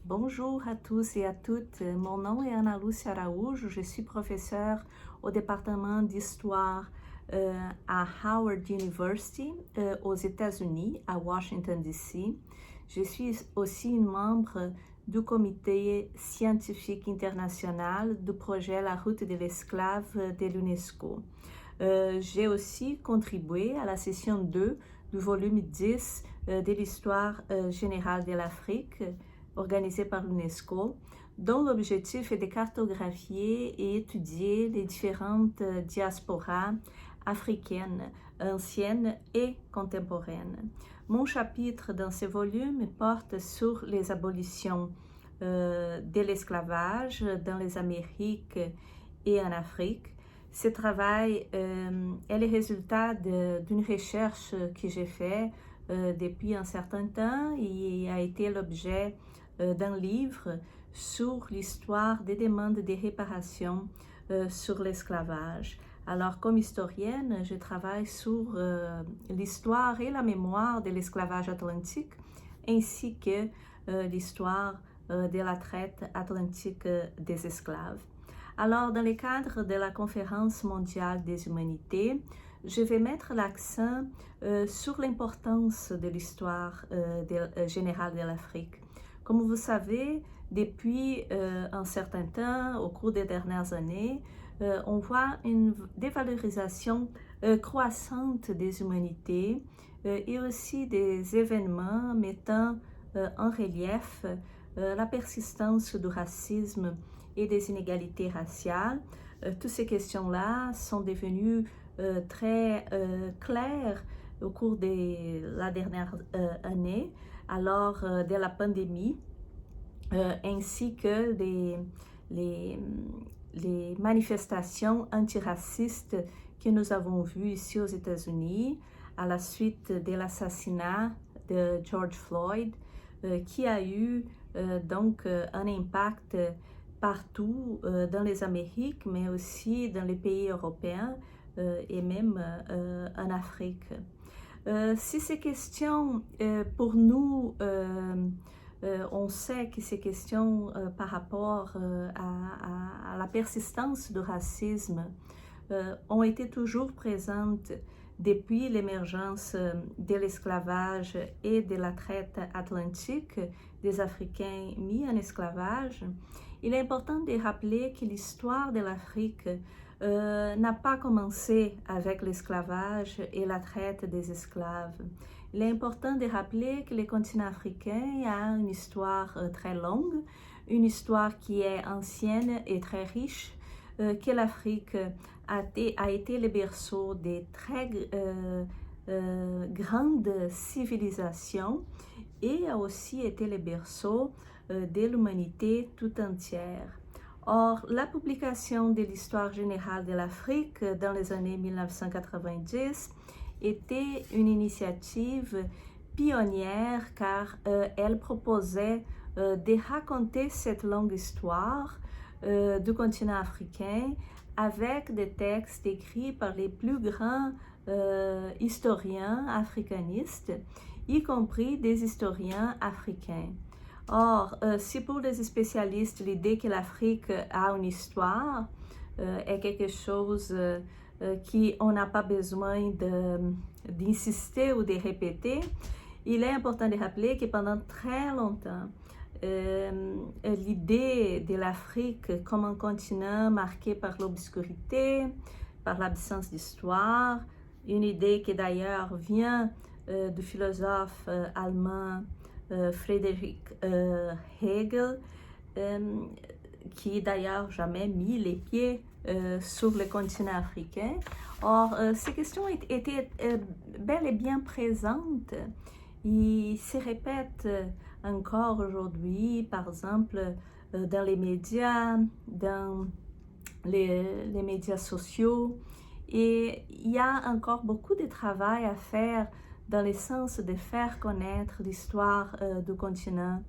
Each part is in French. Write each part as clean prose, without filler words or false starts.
Bonjour à tous et à toutes. Mon nom est Ana Lúcia Araújo. Je suis professeure au département d'histoire à Howard University aux États-Unis, à Washington, D.C. Je suis aussi une membre du comité scientifique international du projet La route de l'esclave de l'UNESCO. J'ai aussi contribué à la session 2 du volume 10 de l'histoire générale de l'Afrique, organisée par l'UNESCO, dont l'objectif est de cartographier et étudier les différentes diasporas africaines, anciennes et contemporaines. Mon chapitre dans ce volume porte sur les abolitions de l'esclavage dans les Amériques et en Afrique. Ce travail est le résultat d'une recherche que j'ai faite depuis un certain temps et a été l'objet d'un livre sur l'histoire des demandes de réparation sur l'esclavage. Alors, comme historienne, je travaille sur l'histoire et la mémoire de l'esclavage atlantique, ainsi que l'histoire de la traite atlantique des esclaves. Alors, dans le cadre de la Conférence mondiale des humanités, je vais mettre l'accent sur l'importance de l'histoire générale de l'Afrique. Comme vous savez, depuis un certain temps, au cours des dernières années, on voit une dévalorisation croissante des humanités et aussi des événements mettant en relief la persistance du racisme et des inégalités raciales. Toutes ces questions-là sont devenues très claires au cours de la dernière année, alors de la pandémie, ainsi que les manifestations antiracistes que nous avons vues ici aux États-Unis à la suite de l'assassinat de George Floyd, qui a eu donc un impact partout dans les Amériques, mais aussi dans les pays européens et même en Afrique. Si ces questions, pour nous, on sait que ces questions par rapport à la persistance du racisme ont été toujours présentes depuis l'émergence de l'esclavage et de la traite atlantique des Africains mis en esclavage, il est important de rappeler que l'histoire de l'Afrique n'a pas commencé avec l'esclavage et la traite des esclaves. Il est important de rappeler que le continent africain a une histoire très longue, une histoire qui est ancienne et très riche, que l'Afrique a été le berceau de très grandes civilisations et a aussi été le berceau de l'humanité tout entière. Or, la publication de l'histoire générale de l'Afrique dans les années 1990 était une initiative pionnière car elle proposait de raconter cette longue histoire du continent africain avec des textes écrits par les plus grands historiens africanistes, y compris des historiens africains. Or, si pour les spécialistes, l'idée que l'Afrique a une histoire est quelque chose qu'on n'a pas besoin d'insister ou de répéter, il est important de rappeler que pendant très longtemps, l'idée de l'Afrique comme un continent marqué par l'obscurité, par l'absence d'histoire, une idée qui d'ailleurs vient du philosophe allemand Friedrich Hegel, qui d'ailleurs jamais mis les pieds sur le continent africain. Or, ces questions étaient bel et bien présentes et se répètent encore aujourd'hui, par exemple, dans les médias, dans les médias sociaux. Et il y a encore beaucoup de travail à faire dans le sens de faire connaître l'histoire du continent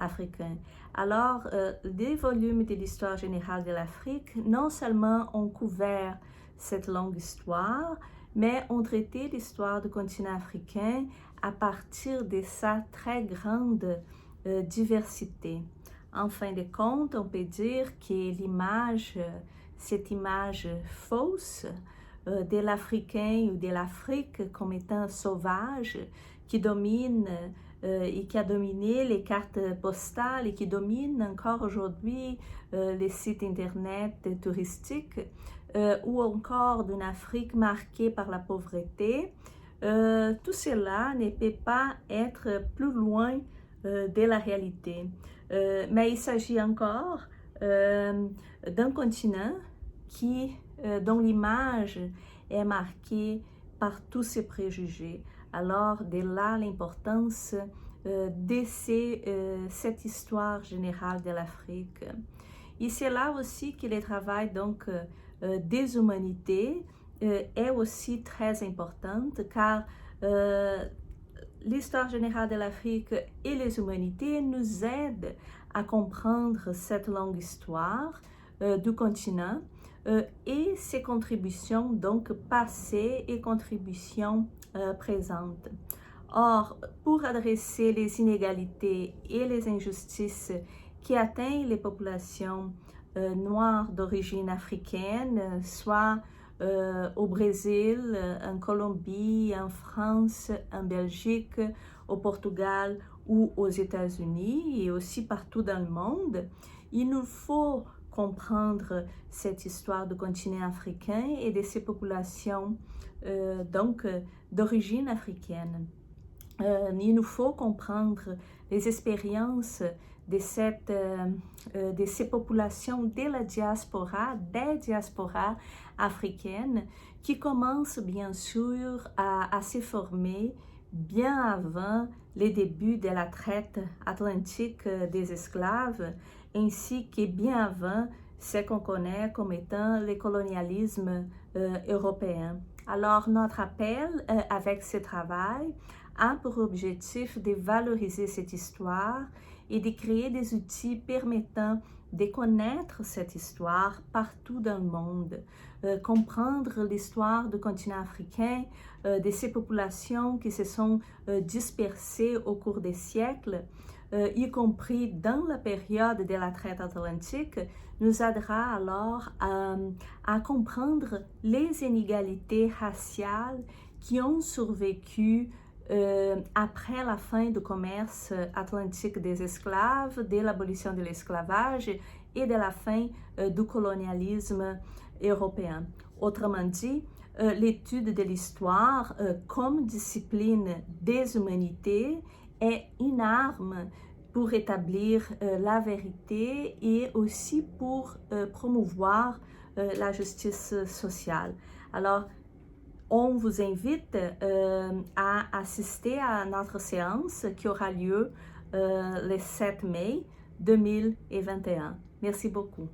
africain. Alors, les volumes de l'histoire générale de l'Afrique non seulement ont couvert cette longue histoire, mais ont traité l'histoire du continent africain à partir de sa très grande diversité. En fin de compte, on peut dire que l'image, cette image fausse de l'Africain ou de l'Afrique comme étant sauvage, qui domine et qui a dominé les cartes postales et qui domine encore aujourd'hui les sites internet touristiques, ou encore d'une Afrique marquée par la pauvreté, tout cela ne peut pas être plus loin de la réalité. Mais il s'agit encore d'un continent dont l'image est marquée par tous ces préjugés. Alors, de là l'importance de cette histoire générale de l'Afrique. Et c'est là aussi que le travail donc, des humanités est aussi très importante, car l'histoire générale de l'Afrique et les humanités nous aident à comprendre cette longue histoire du continent et ses contributions donc passées et contributions présentes. Or, pour adresser les inégalités et les injustices qui atteignent les populations noires d'origine africaine, soit au Brésil, en Colombie, en France, en Belgique, au Portugal ou aux États-Unis et aussi partout dans le monde, il nous faut comprendre cette histoire du continent africain et de ses populations donc d'origine africaine. Il nous faut comprendre les expériences de ces populations de la diaspora, des diasporas africaines, qui commencent bien sûr à se former bien avant les débuts de la traite atlantique des esclaves, ainsi que bien avant ce qu'on connaît comme étant le colonialisme européen. Alors, notre appel avec ce travail a pour objectif de valoriser cette histoire et de créer des outils permettant de connaître cette histoire partout dans le monde, comprendre l'histoire du continent africain, de ces populations qui se sont dispersées au cours des siècles, y compris dans la période de la traite atlantique, nous aidera alors à comprendre les inégalités raciales qui ont survécu après la fin du commerce atlantique des esclaves, de l'abolition de l'esclavage et de la fin du colonialisme européen. Autrement dit, l'étude de l'histoire comme discipline des humanités est une arme pour établir la vérité et aussi pour promouvoir la justice sociale. Alors, on vous invite à assister à notre séance qui aura lieu le 7 mai 2021. Merci beaucoup.